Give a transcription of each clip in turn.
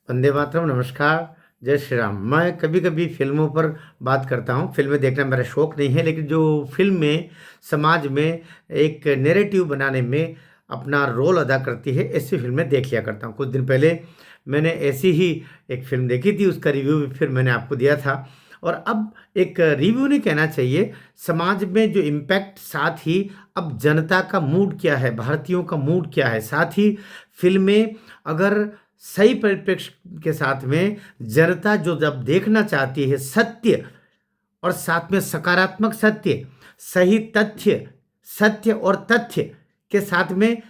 वंदे मातरम। नमस्कार। जय श्री राम। मैं कभी कभी फिल्मों पर बात करता हूँ। फिल्में देखना मेरा शौक नहीं है, लेकिन जो फिल्म में समाज में एक नैरेटिव बनाने में अपना रोल अदा करती है, ऐसी फिल्में देख लिया करता हूँ। कुछ दिन पहले मैंने ऐसी ही एक फिल्म देखी थी, उसका रिव्यू भी फिर मैंने आपको दिया था। और अब एक रिव्यू नहीं कहना चाहिए, समाज में जो इम्पैक्ट, साथ ही अब जनता का मूड क्या है, भारतीयों का मूड क्या है, साथ ही फिल्में अगर सही परिप्रेक्ष्य के साथ में जनता जो जब देखना चाहती है सत्य, और साथ में सकारात्मक सत्य, सही तथ्य, सत्य और तथ्य के साथ में,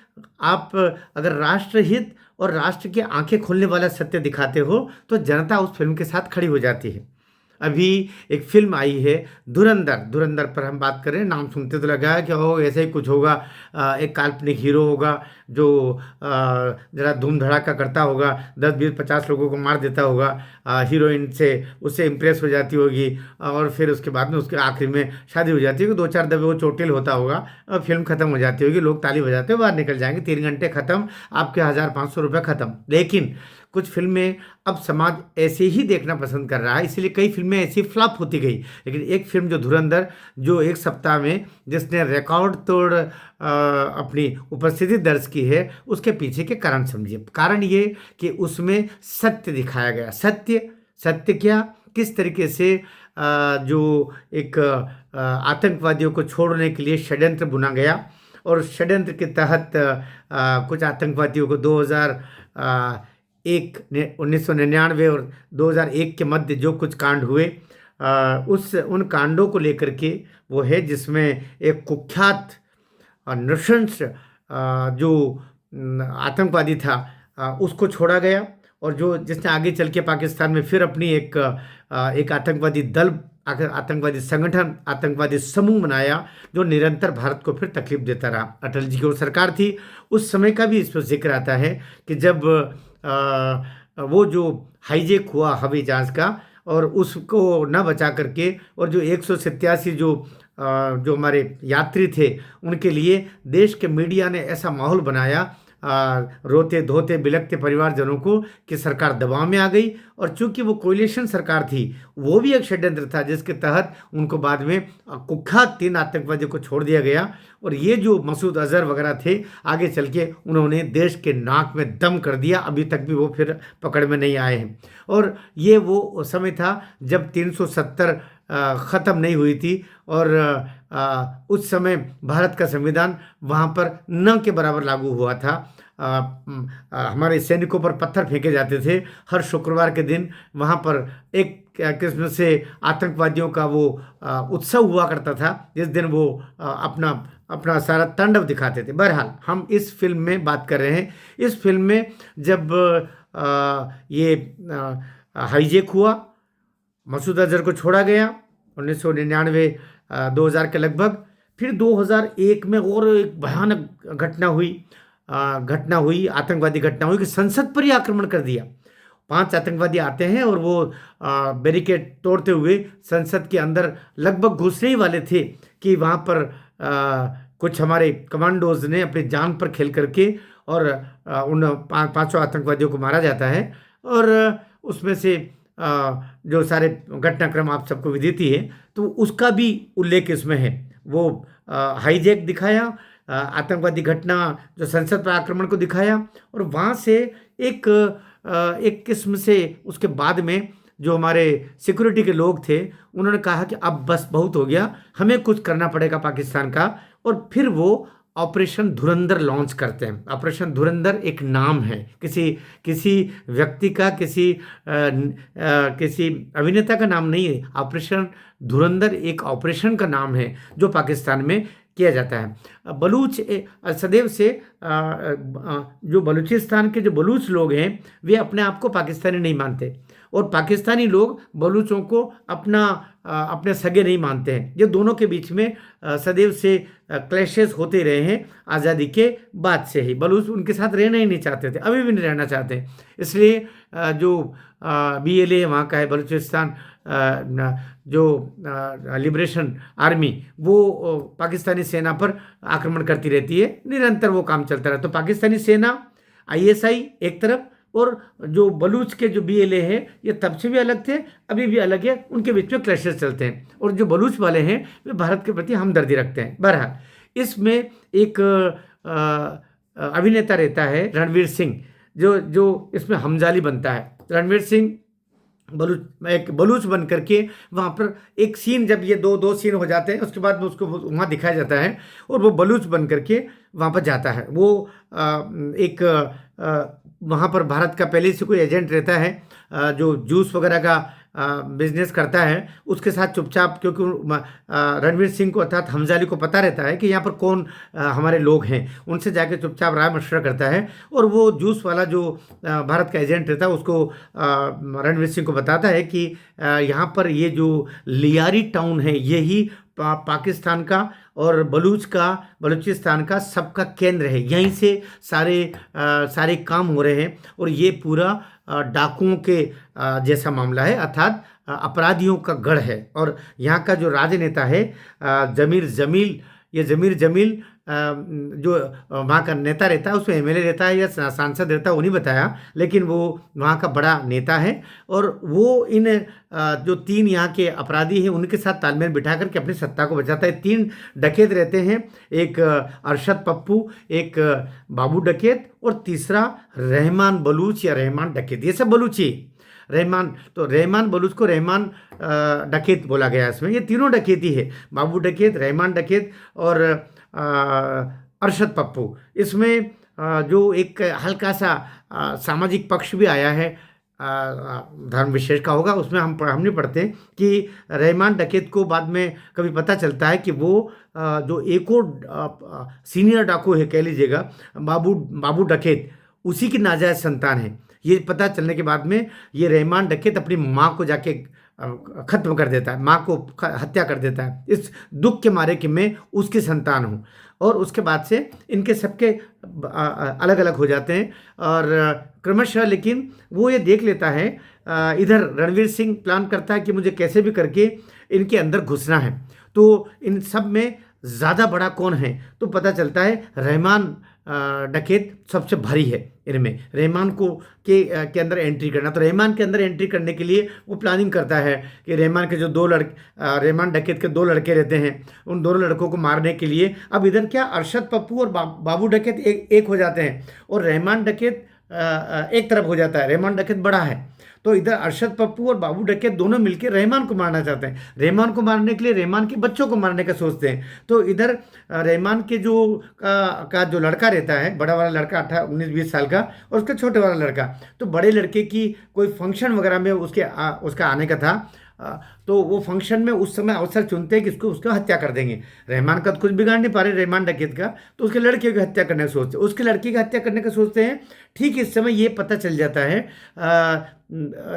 आप अगर राष्ट्रहित और राष्ट्र की आंखें खोलने वाला सत्य दिखाते हो तो जनता उस फिल्म के साथ खड़ी हो जाती है। अभी एक फिल्म आई है धुरंधर। धुरंधर पर हम बात करें, नाम सुनते तो लगा है कि ओ ऐसे ही कुछ होगा, एक काल्पनिक हीरो होगा जो जरा धूम धड़ाका करता होगा, 10 20 50 लोगों को मार देता होगा, हीरोइन से उससे इम्प्रेस हो जाती होगी, और फिर उसके बाद में उसके आखिरी में शादी हो जाती है, 2 4 दफे वो चोटिल होता होगा और फिल्म खत्म हो जाती होगी, लोग ताली बजाते हुए बाहर निकल जाएंगे, 3 घंटे खत्म, आपके 1000 500 रुपये खत्म। लेकिन कुछ फिल्में अब समाज ऐसे ही देखना पसंद कर रहा है, इसलिए कई फिल्में ऐसी फ्लॉप होती गई। लेकिन एक फिल्म जो धुरंधर, जो एक सप्ताह में जिसने रिकॉर्ड तोड़ अपनी उपस्थिति दर्ज की है, उसके पीछे के कारण समझिए। कारण ये कि उसमें सत्य दिखाया गया। सत्य, सत्य क्या, किस तरीके से जो एक आतंकवादियों को छोड़ने के लिए षड्यंत्र बुना गया, और षड्यंत्र के तहत कुछ आतंकवादियों को 1999 और 2001 के मध्य जो कुछ कांड हुए, उस उन कांडों को लेकर के वो है, जिसमें एक कुख्यात नृशंस जो आतंकवादी था, उसको छोड़ा गया, और जो जिसने आगे चल के पाकिस्तान में फिर अपनी एक आतंकवादी दल, आतंकवादी संगठन, आतंकवादी समूह बनाया, जो निरंतर भारत को फिर तकलीफ देता रहा। अटल जी की वो सरकार थी, उस समय का भी इस पर जिक्र आता है कि जब वो जो हाईजेक हुआ हवाई जहाज का, और उसको न बचा करके, और जो 187 जो हमारे यात्री थे, उनके लिए देश के मीडिया ने ऐसा माहौल बनाया, रोते धोते बिलखते परिवारजनों को, कि सरकार दबाव में आ गई। और चूंकि वो कोलिशन सरकार थी, वो भी एक षड्यंत्र था जिसके तहत उनको बाद में कुख्यात 3 आतंकवादियों को छोड़ दिया गया। और ये जो मसूद अजहर वगैरह थे, आगे चल के उन्होंने देश के नाक में दम कर दिया, अभी तक भी वो फिर पकड़ में नहीं आए हैं। और ये वो समय था जब 370 ख़त्म नहीं हुई थी, और उस समय भारत का संविधान वहाँ पर न के बराबर लागू हुआ था। हमारे सैनिकों पर पत्थर फेंके जाते थे हर शुक्रवार के दिन। वहाँ पर एक किस्म से आतंकवादियों का वो उत्सव हुआ करता था, जिस दिन वो अपना अपना सारा तांडव दिखाते थे। बहरहाल, हम इस फिल्म में बात कर रहे हैं। इस फिल्म में जब ये हाईजेक हुआ, मसूद अजहर को छोड़ा गया 1999 2000 के लगभग, फिर 2001 में और एक भयानक घटना हुई, आतंकवादी घटना हुई, कि संसद पर ही आक्रमण कर दिया। 5 आतंकवादी आते हैं और वो बैरिकेड तोड़ते हुए संसद के अंदर लगभग घुसने ही वाले थे, कि वहाँ पर कुछ हमारे कमांडोज ने अपनी जान पर खेल करके, और उन 5 आतंकवादियों को मारा जाता है। और उसमें से जो सारे घटनाक्रम आप सबको विदित ही है, तो उसका भी उल्लेख इसमें है। वो हाईजैक दिखाया, आतंकवादी घटना जो संसद पर आक्रमण को दिखाया, और वहाँ से एक किस्म से उसके बाद में जो हमारे सिक्योरिटी के लोग थे, उन्होंने कहा कि अब बस बहुत हो गया, हमें कुछ करना पड़ेगा पाकिस्तान का। और फिर वो ऑपरेशन धुरंधर लॉन्च करते हैं। ऑपरेशन धुरंधर एक नाम है, किसी किसी व्यक्ति का, किसी अभिनेता का नाम नहीं है। ऑपरेशन धुरंधर एक ऑपरेशन का नाम है जो पाकिस्तान में किया जाता है। सदैव से जो बलूचिस्तान के जो बलूच लोग हैं, वे अपने आप को पाकिस्तानी नहीं मानते, और पाकिस्तानी लोग बलूचों को अपने सगे नहीं मानते हैं। ये दोनों के बीच में सदैव से क्लैशेस होते रहे हैं आज़ादी के बाद से ही। बलूच उनके साथ रहना ही नहीं चाहते थे, अभी भी नहीं रहना चाहते। इसलिए जो BLA वहाँ का है, बलूचिस्तान जो लिबरेशन आर्मी, वो पाकिस्तानी सेना पर आक्रमण करती रहती है, निरंतर वो काम चलता रहा। तो पाकिस्तानी सेना, ISI एक तरफ, और जो बलूच के जो बीएलए हैं ये तब से भी अलग थे, अभी भी अलग है, उनके बीच में क्लैशेस चलते हैं। और जो बलूच वाले हैं वे भारत के प्रति हमदर्दी रखते हैं। बहरहाल इसमें एक अभिनेता रहता है रणवीर सिंह, जो जो इसमें हमजाली बनता है। रणवीर सिंह एक बलूच बन करके वहाँ पर एक सीन, जब ये दो दो सीन हो जाते हैं उसके बाद में उसको वहाँ दिखाया जाता है और वो बलूच बन करके वहाँ पर जाता है। वो एक वहाँ पर भारत का पहले से कोई एजेंट रहता है जो जूस वगैरह का बिजनेस करता है, उसके साथ चुपचाप, क्योंकि रणवीर सिंह को अर्थात हमजाली को पता रहता है कि यहाँ पर कौन हमारे लोग हैं, उनसे जाके चुपचाप राय मशवरा करता है और वो जूस वाला जो भारत का एजेंट रहता है उसको रणवीर सिंह को बताता है कि यहाँ पर ये जो लियारी टाउन है यही पाकिस्तान का और बलूचिस्तान का सबका केंद्र है, यहीं से सारे काम हो रहे हैं और ये पूरा डाकुओं के जैसा मामला है, अर्थात अपराधियों का गढ़ है। और यहाँ का जो राजनेता है जमीर जमील जो वहाँ का नेता रहता है, उसमें एमएलए रहता है या सांसद रहता है वो नहीं बताया, लेकिन वो वहाँ का बड़ा नेता है और वो इन जो 3 यहाँ के अपराधी हैं उनके साथ तालमेल बिठा करके अपनी सत्ता को बचाता है। 3 डकैत रहते हैं, एक अरशद पप्पू, एक बाबू डकैत और तीसरा रहमान बलूच या रहमान डकैत, ये सब बलूची। रहमान बलूच को रहमान डकैत बोला गया इसमें। ये तीनों डकैती है, बाबू डकैत, रहमान डकैत और अरशद पप्पू। इसमें जो एक हल्का सा सामाजिक पक्ष भी आया है, धर्म विशेष का होगा, उसमें हम नहीं पढ़ते कि रहमान डकैत को बाद में कभी पता चलता है कि वो जो एक और सीनियर डाकू है कह लीजिएगा, बाबू डकैत, उसी की नाजायज संतान है। ये पता चलने के बाद में ये रहमान डकैत अपनी माँ को जाके खत्म कर देता है, माँ को हत्या कर देता है इस दुख के मारे कि मैं उसकी संतान हूँ। और उसके बाद से इनके सबके अलग अलग हो जाते हैं और क्रमशः, लेकिन वो ये देख लेता है, इधर रणवीर सिंह प्लान करता है कि मुझे कैसे भी करके इनके अंदर घुसना है। तो इन सब में ज़्यादा बड़ा कौन है तो पता चलता है रहमान डकैत सबसे भारी है इनमें, रहमान को के अंदर एंट्री करना। तो रहमान के अंदर एंट्री करने के लिए वो प्लानिंग करता है कि रहमान के जो रहमान डकैत के 2 लड़के रहते हैं, उन दोनों लड़कों को मारने के लिए अब इधर क्या अरशद पप्पू और बाबू डकैत एक हो जाते हैं और रहमान डकैत एक तरफ हो जाता है। रहमान डकैत बड़ा है तो इधर अरशद पप्पू और बाबू डकैत दोनों मिलकर रहमान को मारना चाहते हैं। रहमान को मारने के लिए रहमान के बच्चों को मारने का सोचते हैं। तो इधर रहमान के जो लड़का रहता है, बड़ा वाला लड़का 19-20 साल का, और उसका छोटे वाला लड़का, तो बड़े लड़के की कोई फंक्शन वगैरह में उसका आने का था, तो वो फंक्शन में उस समय अवसर चुनते हैं कि उसको हत्या कर देंगे। रहमान का तो कुछ बिगाड़ नहीं पा रहे रहमान डकैत का, तो उसके लड़के की हत्या करने का सोचते हैं, उसके लड़की की हत्या करने का सोचते हैं। ठीक इस समय ये पता चल जाता है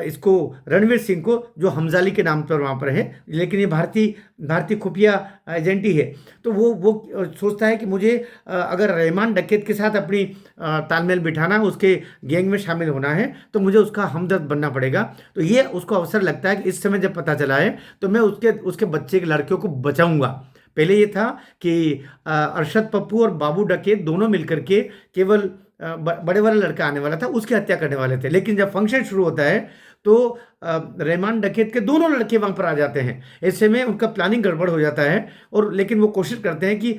इसको रणवीर सिंह को, जो हमजाली के नाम पर वहाँ पर है, लेकिन ये भारतीय खुफिया एजेंट ही है। तो वो सोचता है कि मुझे अगर रहमान डकैत के साथ अपनी तालमेल बिठाना, उसके गैंग में शामिल होना है, तो मुझे उसका हमदर्द बनना पड़ेगा। तो ये उसको अवसर लगता है कि इस समय जब पता चला है तो मैं उसके बच्चे के लड़कियों को बचाऊंगा। पहले ये था कि अरशद पप्पू और बाबू डकैत दोनों मिलकर के केवल बड़े वाला लड़का आने वाला था उसकी हत्या करने वाले थे, लेकिन जब फंक्शन शुरू होता है तो रहमान डकैत के दोनों लड़के वहाँ पर आ जाते हैं। ऐसे में उनका प्लानिंग गड़बड़ हो जाता है और लेकिन वो कोशिश करते हैं कि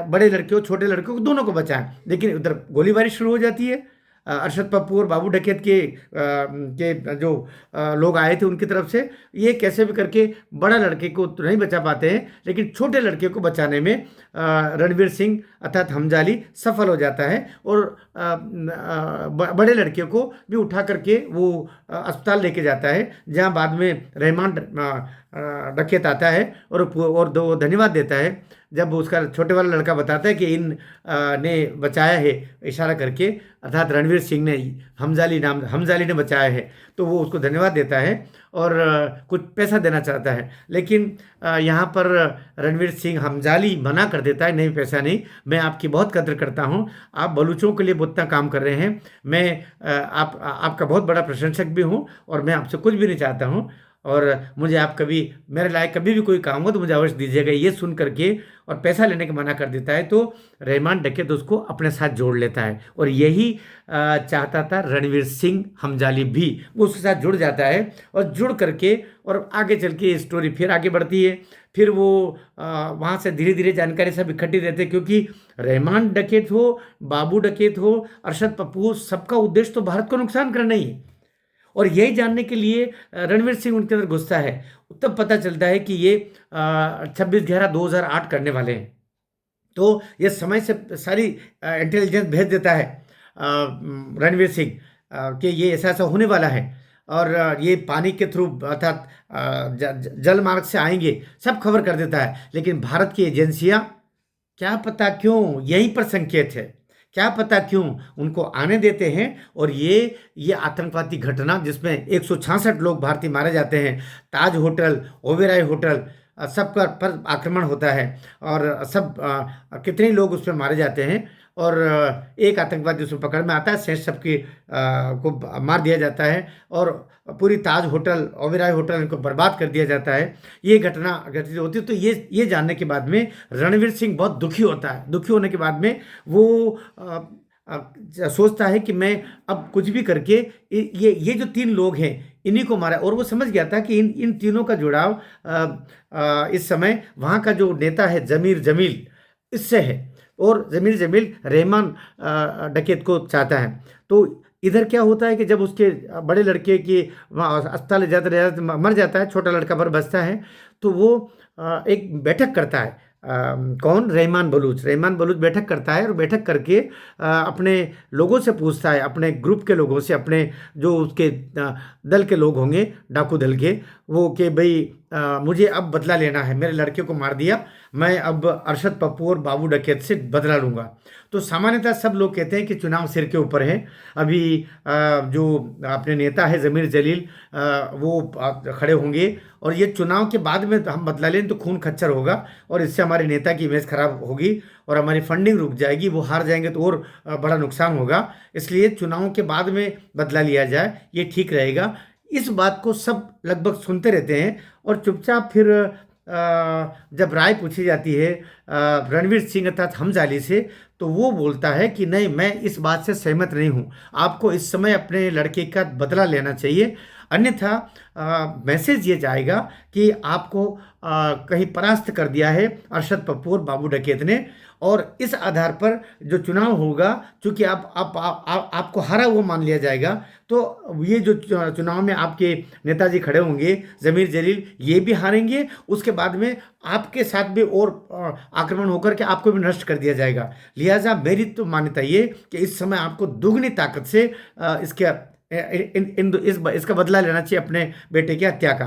बड़े लड़के छोटे लड़के को दोनों को बचाएं, लेकिन उधर गोलीबारी शुरू हो जाती है। अरशद पप्पू और बाबू डकैत के जो लोग आए थे उनकी तरफ से, ये कैसे भी करके बड़ा लड़के को तो नहीं बचा पाते हैं, लेकिन छोटे लड़के को बचाने में रणवीर सिंह अर्थात हमजाली सफल हो जाता है और बड़े लड़के को भी उठा करके वो अस्पताल लेके जाता है, जहां बाद में रहमान डकैत आता है और वो धन्यवाद देता है जब उसका छोटे वाला लड़का बताता है कि इन ने बचाया है, इशारा करके, अर्थात रणवीर सिंह ने हमजाली ने बचाया है, तो वो उसको धन्यवाद देता है और कुछ पैसा देना चाहता है। लेकिन यहाँ पर रणवीर सिंह हमजाली मना कर देता है, नहीं पैसा नहीं, मैं आपकी बहुत कदर करता हूँ, आप बलूचों के लिए बहुत काम कर रहे हैं, मैं आपका बहुत बड़ा प्रशंसक भी हूँ और मैं आपसे कुछ भी नहीं चाहता हूँ और मुझे आप कभी मेरे लायक कभी भी कोई काम हो तो मुझे अवश्य दीजिएगा, ये सुन करके और पैसा लेने का मना कर देता है। तो रहमान डकैत उसको अपने साथ जोड़ लेता है और यही चाहता था रणवीर सिंह हमजाली भी, वो उसके साथ जुड़ जाता है और जुड़ करके और आगे चल के स्टोरी फिर आगे बढ़ती है। फिर वो वहाँ से धीरे धीरे जानकारी सब इकट्ठी रहते हैं, क्योंकि रहमान डकैत हो, बाबू डकैत हो, अरशद पप्पू हो, सबका उद्देश्य तो भारत को नुकसान करना ही है। और यही जानने के लिए रणवीर सिंह उनके अंदर घुसता है। तब पता चलता है कि ये 26/11/2008 करने वाले हैं। तो ये समय से सारी इंटेलिजेंस भेज देता है रणवीर सिंह कि ये ऐसा ऐसा होने वाला है और ये पानी के थ्रू अर्थात जल मार्ग से आएंगे, सब खबर कर देता है। लेकिन भारत की एजेंसियां क्या पता क्यों यहीं पर संकेत है, क्या पता क्यों उनको आने देते हैं। और ये आतंकवादी घटना जिसमें 166 लोग भारतीय मारे जाते हैं, ताज होटल, ओबेरॉय होटल, सब पर आक्रमण होता है और सब कितने लोग उसमें मारे जाते हैं और एक आतंकवादी उसमें पकड़ में आता है, शेष सबकी को मार दिया जाता है और पूरी ताज होटल, ओबेरॉय होटल इनको बर्बाद कर दिया जाता है। ये घटना घटित होती है। तो ये जानने के बाद में रणवीर सिंह बहुत दुखी होता है। दुखी होने के बाद में वो सोचता है कि मैं अब कुछ भी करके ये जो 3 लोग हैं इन्हीं को मारा। और वो समझ गया था कि इन तीनों का जुड़ाव इस समय वहाँ का जो नेता है जमीर जमील, इससे है। और जमीर जमील रहमान डकैत को चाहता है। तो इधर क्या होता है कि जब उसके बड़े लड़के की वहाँ अस्पताल जाते मर जाता है, छोटा लड़का पर बचता है, तो वो एक बैठक करता है। कौन? रहमान बलूच बैठक करता है और बैठक करके अपने लोगों से पूछता है, अपने ग्रुप के लोगों से, अपने जो उसके दल के लोग होंगे, डाकू दल के, वो कि भाई मुझे अब बदला लेना है, मेरे लड़के को मार दिया, मैं अब अरशद पप्पू और बाबू डकैत से बदला लूँगा। तो सामान्यतः सब लोग कहते हैं कि चुनाव सिर के ऊपर है। अभी जो अपने नेता है ज़मीर जलील, वो खड़े होंगे और ये चुनाव के बाद में हम बदला लें तो खून खच्चर होगा और इससे हमारे नेता की इमेज खराब होगी और हमारी फंडिंग रुक जाएगी, वो हार जाएंगे तो और बड़ा नुकसान होगा। इसलिए चुनाव के बाद में बदला लिया जाए, ये ठीक रहेगा। इस बात को सब लगभग सुनते रहते हैं और चुपचाप फिर जब राय पूछी जाती है रणवीर सिंह अर्थात हमजाली से, तो वो बोलता है कि नहीं, मैं इस बात से सहमत नहीं हूँ, आपको इस समय अपने लड़के का बदला लेना चाहिए, अन्यथा मैसेज ये जाएगा कि आपको कहीं परास्त कर दिया है अरशद पप्पू और बाबू डकैत ने। और इस आधार पर जो चुनाव होगा, चूंकि आपको हारा हुआ मान लिया जाएगा, तो ये जो चुनाव में आपके नेताजी खड़े होंगे जमीर जलील, ये भी हारेंगे, उसके बाद में आपके साथ भी और आक्रमण होकर के आपको भी नष्ट कर दिया जाएगा। लिहाजा मेरी तो मान्यता ये कि इस समय आपको दुगनी ताकत से इसका बदला लेना चाहिए अपने बेटे की हत्या का,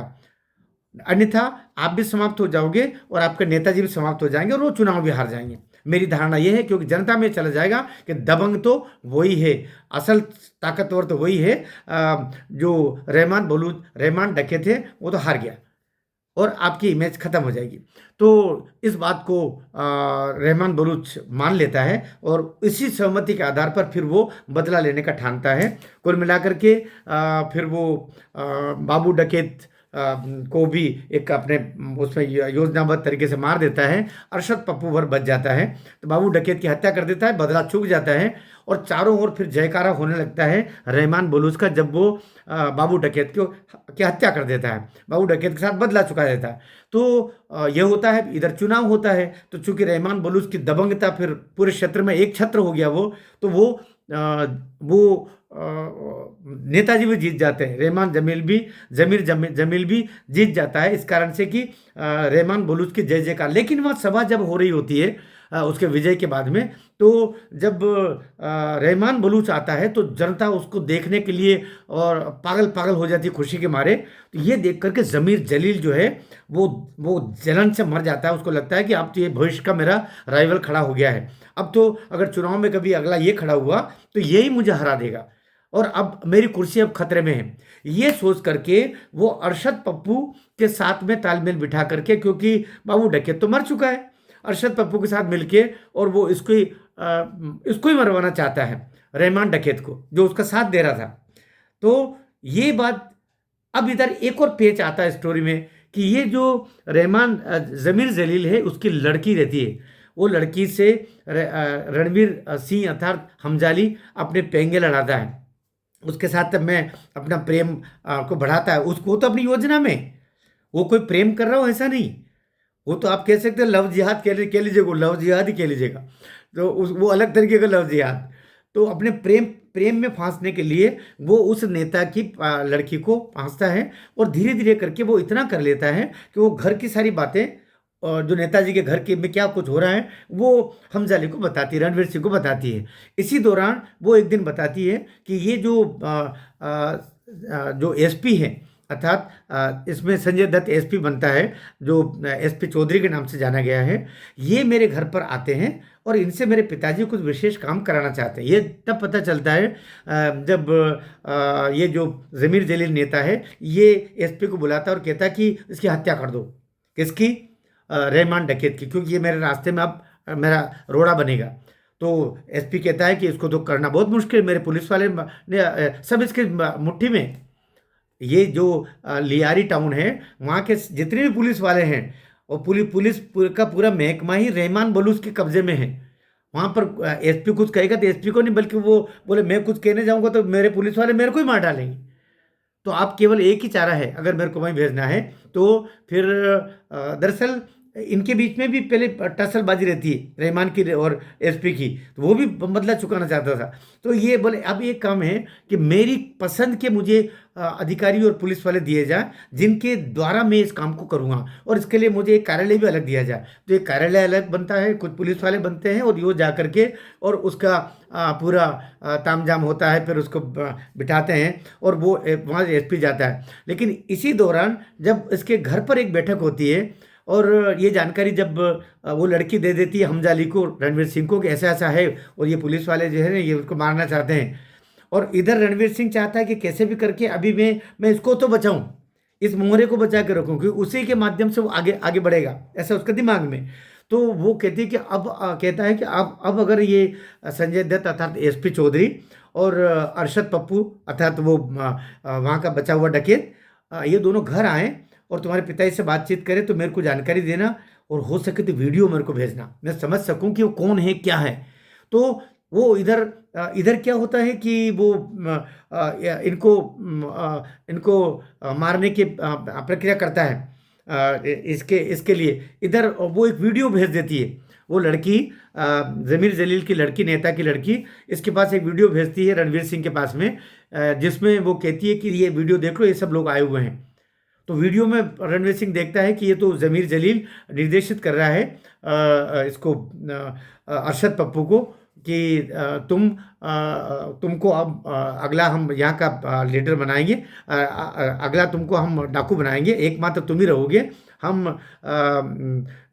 अन्यथा आप भी समाप्त हो जाओगे और आपके नेताजी भी समाप्त हो जाएंगे और वो चुनाव भी हार जाएंगे। मेरी धारणा यह है, क्योंकि जनता में चला जाएगा कि दबंग तो वही है, असल ताकतवर तो वही है, जो रहमान डकैत थे वो तो हार गया और आपकी इमेज खत्म हो जाएगी। तो इस बात को रहमान बलूच मान लेता है और इसी सहमति के आधार पर फिर वो बदला लेने का ठानता है। कुल मिलाकर के फिर वो बाबू डकैत को भी एक अपने उसमें योजनाबद्ध तरीके से मार देता है। अरशद पप्पू भर बच जाता है तो बाबू डकैत की हत्या कर देता है, बदला चूक जाता है और चारों ओर फिर जयकारा होने लगता है रहमान बलूच का, जब वो बाबू डकैत की हत्या कर देता है, बाबू डकैत के साथ बदला चुका देता है। तो यह होता है, इधर चुनाव होता है, तो चूंकि रहमान बलूच की दबंगता फिर पूरे क्षेत्र में एक छत्र हो गया वो, तो वो नेताजी भी जीत जाते हैं, रहमान जमील भी जीत जाता है, इस कारण से कि रहमान बलूच की जय जयकार। लेकिन वहाँ सभा जब हो रही होती है उसके विजय के बाद में, तो जब रहमान बलूच आता है तो जनता उसको देखने के लिए और पागल हो जाती है खुशी के मारे। तो ये देख करके ज़मीर जलील जो है वो जलन से मर जाता है। उसको लगता है कि अब तो ये भविष्य का मेरा राइवल खड़ा हो गया है, अब तो अगर चुनाव में कभी अगला ये खड़ा हुआ तो यही मुझे हरा देगा और अब मेरी कुर्सी अब खतरे में है। ये सोच करके वो अरशद पप्पू के साथ में तालमेल बिठा करके, क्योंकि बाबू डकैत तो मर चुका है, अरशद पप्पू के साथ मिलके और वो इसको ही मरवाना चाहता है रहमान डकैत को, जो उसका साथ दे रहा था। तो ये बात अब इधर एक और पेच आता है स्टोरी में कि ये जो रहमान ज़मीर जलील है उसकी लड़की रहती है, वो लड़की से रणवीर सिंह अर्थात हमजाली अपने पेंगे लड़ाता है, उसके साथ मैं अपना प्रेम को बढ़ाता है। उसको तो अपनी योजना में वो कोई प्रेम कर रहा हो ऐसा नहीं, वो तो आप कह सकते हैं लव जिहाद कह लीजिएगा, वो लव जिहाद ही कह लीजिएगा, तो वो अलग तरीके का लव जिहाद। तो अपने प्रेम प्रेम में फांसने के लिए वो उस नेता की लड़की को फांसता है, और धीरे धीरे करके वो इतना कर लेता है कि वो घर की सारी बातें, और जो नेताजी के घर के में क्या कुछ हो रहा है वो हमजाली को बताती है, रणवीर सिंह को बताती है। इसी दौरान वो एक दिन बताती है कि ये जो एसपी है, अर्थात इसमें संजय दत्त एसपी बनता है, जो एसपी चौधरी के नाम से जाना गया है, ये मेरे घर पर आते हैं और इनसे मेरे पिताजी कुछ विशेष काम कराना चाहते हैं। ये तब पता चलता है जब ये जो ज़मीर जलील नेता है ये एसपी को बुलाता है और कहता है कि इसकी हत्या कर दो। किसकी? रहमान डकैत की, क्योंकि ये मेरे रास्ते में अब मेरा रोड़ा बनेगा। तो एसपी कहता है कि इसको तो करना बहुत मुश्किल, मेरे पुलिस वाले ने सब इसके मुट्ठी में। ये जो लियारी टाउन है वहाँ के जितने भी पुलिस वाले हैं, और पुलिस का पूरा महकमा ही रहमान बलूच के कब्जे में है। वहाँ पर एसपी कुछ कहेगा तो एसपी को नहीं, बल्कि वो बोले मैं कुछ कहने जाऊँगा तो मेरे पुलिस वाले मेरे को ही मार डालेंगे। तो आप केवल एक ही चारा है अगर मेरे को वहीं भेजना है। तो फिर दरअसल इनके बीच में भी पहले टसलबाजी रहती है रहमान की और एसपी की, तो वो भी बदला चुकाना चाहता था। तो ये बोले अब एक काम है कि मेरी पसंद के मुझे अधिकारी और पुलिस वाले दिए जाए जिनके द्वारा मैं इस काम को करूँगा, और इसके लिए मुझे एक कार्यालय भी अलग दिया जाए। तो एक कार्यालय अलग बनता है, कुछ पुलिस वाले बनते हैं, और यो जा करके और उसका पूरा तामझाम होता है, फिर उसको बिठाते हैं और वो वहाँ एसपी जाता है। लेकिन इसी दौरान जब इसके घर पर एक बैठक होती है, और ये जानकारी जब वो लड़की दे देती है हमजाली को, रणवीर सिंह को, कि ऐसा ऐसा है और ये पुलिस वाले जो है ना ये उसको मारना चाहते हैं, और इधर रणवीर सिंह चाहता है कि कैसे भी करके अभी मैं इसको तो बचाऊं, इस मोहरे को बचा के रखूं, क्योंकि उसी के माध्यम से वो आगे आगे बढ़ेगा, ऐसा उसके दिमाग में। तो वो कहती है कि कहता है कि अब अगर ये संजय दत्त अर्थात एसपी चौधरी और अरशद पप्पू अर्थात वो वहाँ का बचा हुआ डकैत, ये दोनों घर आए और तुम्हारे पिताजी से बातचीत करें तो मेरे को जानकारी देना, और हो सके तो वीडियो मेरे को भेजना, मैं समझ सकूं कि वो कौन है क्या है। तो वो इधर क्या होता है कि वो इनको मारने की प्रक्रिया करता है। इसके लिए इधर वो एक वीडियो भेज देती है, वो लड़की ज़मीर जलील की लड़की, नेता की लड़की, इसके पास एक वीडियो भेजती है रणवीर सिंह के पास में, जिसमें वो कहती है कि ये वीडियो देख लो, ये सब लोग आए हुए हैं। तो वीडियो में रणवीर सिंह देखता है कि ये तो ज़मीर जलील निर्देशित कर रहा है इसको अरशद पप्पू को कि तुमको अब अगला हम यहाँ का लीडर बनाएंगे, अगला तुमको हम डाकू बनाएंगे, एकमात्र तुम ही रहोगे, हम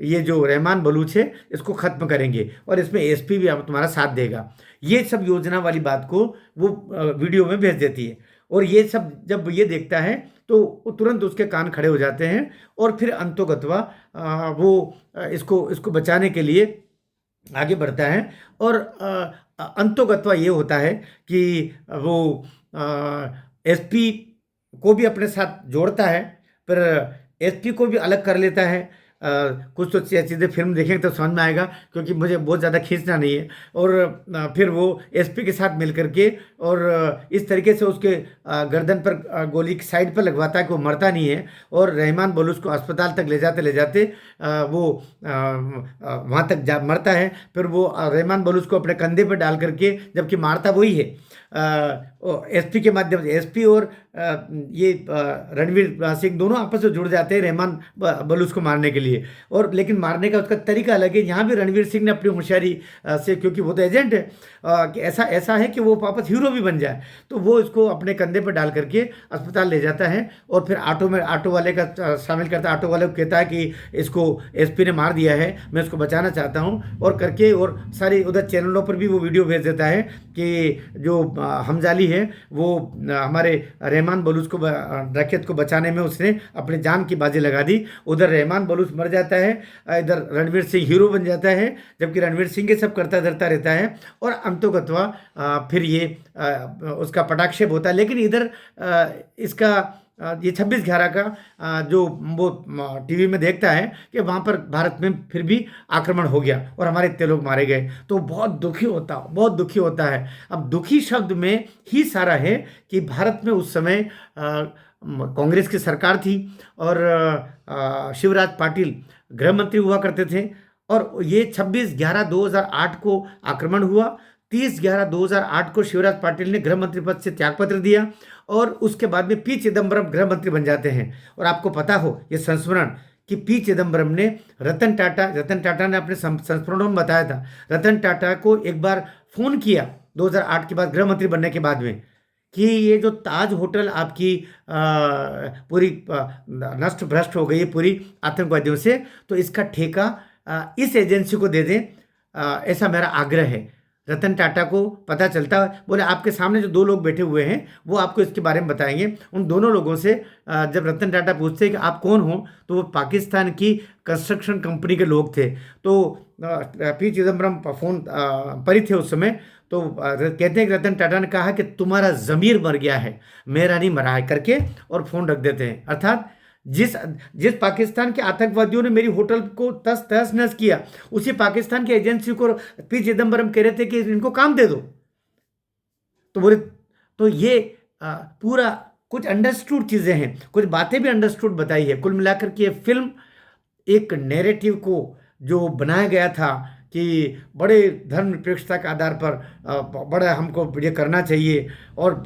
ये जो रहमान बलूच है इसको ख़त्म करेंगे, और इसमें एसपी भी तुम्हारा साथ देगा। ये सब योजना वाली बात को वो वीडियो में भेज देती है, और ये सब जब ये देखता है तो तुरंत उसके कान खड़े हो जाते हैं, और फिर अंतोगत्वा वो इसको बचाने के लिए आगे बढ़ता है। और अंतोगत्वा ये होता है कि वो एसपी को भी अपने साथ जोड़ता है, पर एसपी को भी अलग कर लेता है। कुछ तो चीज़ें फिल्म देखेंगे तो समझ में आएगा, क्योंकि मुझे बहुत ज़्यादा खींचना नहीं है। और फिर वो एसपी के साथ मिल करके और इस तरीके से उसके गर्दन पर गोली साइड पर लगवाता है कि वो मरता नहीं है, और रहमान बलूच को अस्पताल तक ले जाते वो वहाँ तक मरता है। फिर वो रहमान बलूच को अपने कंधे पर डाल करके, जबकि मारता वही है, एसपी के माध्यम से एसपी और ये रणवीर सिंह दोनों आपस में जुड़ जाते हैं रहमान बलूच को मारने के लिए। और लेकिन मारने का उसका तरीका अलग है। यहाँ भी रणवीर सिंह ने अपनी होशियारी से, क्योंकि वो तो एजेंट है, कि ऐसा है कि वो वापस हीरो भी बन जाए, तो वो इसको अपने कंधे पर डाल करके अस्पताल ले जाता है, और फिर ऑटो वाले का शामिल करता है। ऑटो वाले को कहता है कि इसको एसपी ने मार दिया है, मैं इसको बचाना चाहता हूँ, और करके और सारी उधर चैनलों पर भी वो वीडियो भेज देता है कि जो हमजाली है वो हमारे रहमान बलूच को डकैत को बचाने में उसने अपनी जान की बाजी लगा दी। उधर रहमान बलूच मर जाता है, इधर रणवीर सिंह हीरो बन जाता है, जबकि रणवीर सिंह ये सब करता धरता रहता है, और अंतोगत्वा फिर ये उसका पटाक्षेप होता है। लेकिन इधर इसका ये 26/11 का जो वो टीवी में देखता है कि वहाँ पर भारत में फिर भी आक्रमण हो गया और हमारे इतने लोग मारे गए, तो बहुत दुखी होता है। अब दुखी शब्द में ही सारा है कि भारत में उस समय कांग्रेस की सरकार थी और शिवराज पाटिल गृह मंत्री हुआ करते थे, और ये 26/11/2008 को आक्रमण हुआ। 30/11/2008 को शिवराज पाटिल ने गृह मंत्री पद से त्यागपत्र दिया और उसके बाद में पी चिदम्बरम गृह मंत्री बन जाते हैं। और आपको पता हो ये संस्मरण कि पी चिदम्बरम ने रतन टाटा ने अपने संस्मरणों में बताया था, रतन टाटा को एक बार फोन किया 2008 के बाद गृह मंत्री बनने के बाद में कि ये जो ताज होटल आपकी पूरी नष्ट भ्रष्ट हो गई है पूरी आतंकवादियों से, तो इसका ठेका इस एजेंसी को दे दें, ऐसा मेरा आग्रह है। रतन टाटा को पता चलता, बोले आपके सामने जो दो लोग बैठे हुए हैं वो आपको इसके बारे में बताएंगे। उन दोनों लोगों से जब रतन टाटा पूछते हैं कि आप कौन हो, तो वो पाकिस्तान की कंस्ट्रक्शन कंपनी के लोग थे। तो पी चिदम्बरम फोन पर ही थे उस समय, तो कहते हैं कि रतन टाटा ने कहा कि तुम्हारा ज़मीर मर गया है, मेरा नहीं मरा है करके, और फ़ोन रख देते हैं। अर्थात जिस पाकिस्तान के आतंकवादियों ने मेरी होटल को तहस नहस किया, उसी पाकिस्तान की एजेंसी को पी चिदम्बरम कह रहे थे कि इनको काम दे दो। तो बोले, तो ये पूरा कुछ अंडरस्टूड चीज़ें हैं, कुछ बातें भी अंडरस्टूड बताई है। कुल मिलाकर के ये फिल्म एक नैरेटिव को जो बनाया गया था कि बड़े धर्मनिरपेक्षता के आधार पर बड़ा हमको ये करना चाहिए, और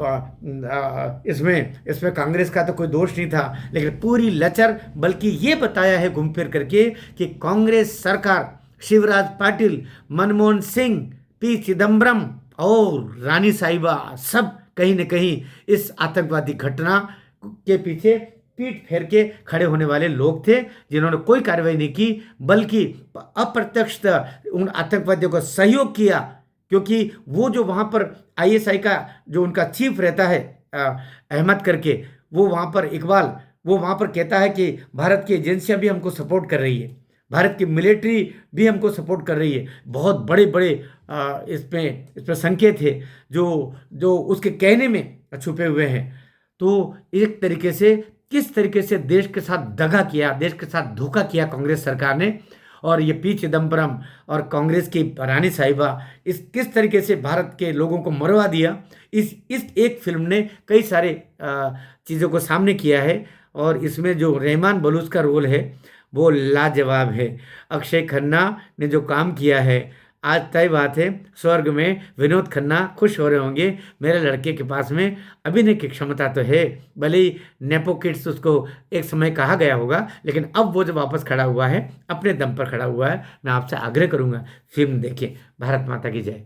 इसमें कांग्रेस का तो कोई दोष नहीं था, लेकिन पूरी लचर, बल्कि ये बताया है घूम फिर करके कि कांग्रेस सरकार, शिवराज पाटिल, मनमोहन सिंह, पी चिदम्बरम और रानी साहिबा सब कहीं न कहीं इस आतंकवादी घटना के पीछे पीठ फेर के खड़े होने वाले लोग थे, जिन्होंने कोई कार्रवाई नहीं की, बल्कि अप्रत्यक्ष उन आतंकवादियों को सहयोग किया। क्योंकि वो जो वहाँ पर आईएसआई का जो उनका चीफ रहता है अहमद करके, वो वहाँ पर इकबाल, वो वहाँ पर कहता है कि भारत की एजेंसियाँ भी हमको सपोर्ट कर रही है, भारत की मिलिट्री भी हमको सपोर्ट कर रही है। बहुत बड़े बड़े इसमें संकेत है जो उसके कहने में छुपे हुए हैं। तो एक तरीके से किस तरीके से देश के साथ दगा किया, देश के साथ धोखा किया कांग्रेस सरकार ने, और ये पी चिदम्बरम और कांग्रेस की रानी साहिबा किस तरीके से भारत के लोगों को मरवा दिया, इस एक फिल्म ने कई सारे चीज़ों को सामने किया है। और इसमें जो रहमान बलूच का रोल है वो लाजवाब है। अक्षय खन्ना ने जो काम किया है, आज तय बात है स्वर्ग में विनोद खन्ना खुश हो रहे होंगे, मेरे लड़के के पास में अभिनय की क्षमता तो है, भले ही नेपो किड्स उसको एक समय कहा गया होगा, लेकिन अब वो जब वापस खड़ा हुआ है, अपने दम पर खड़ा हुआ है। मैं आपसे आग्रह करूँगा फिल्म देखें। भारत माता की जय।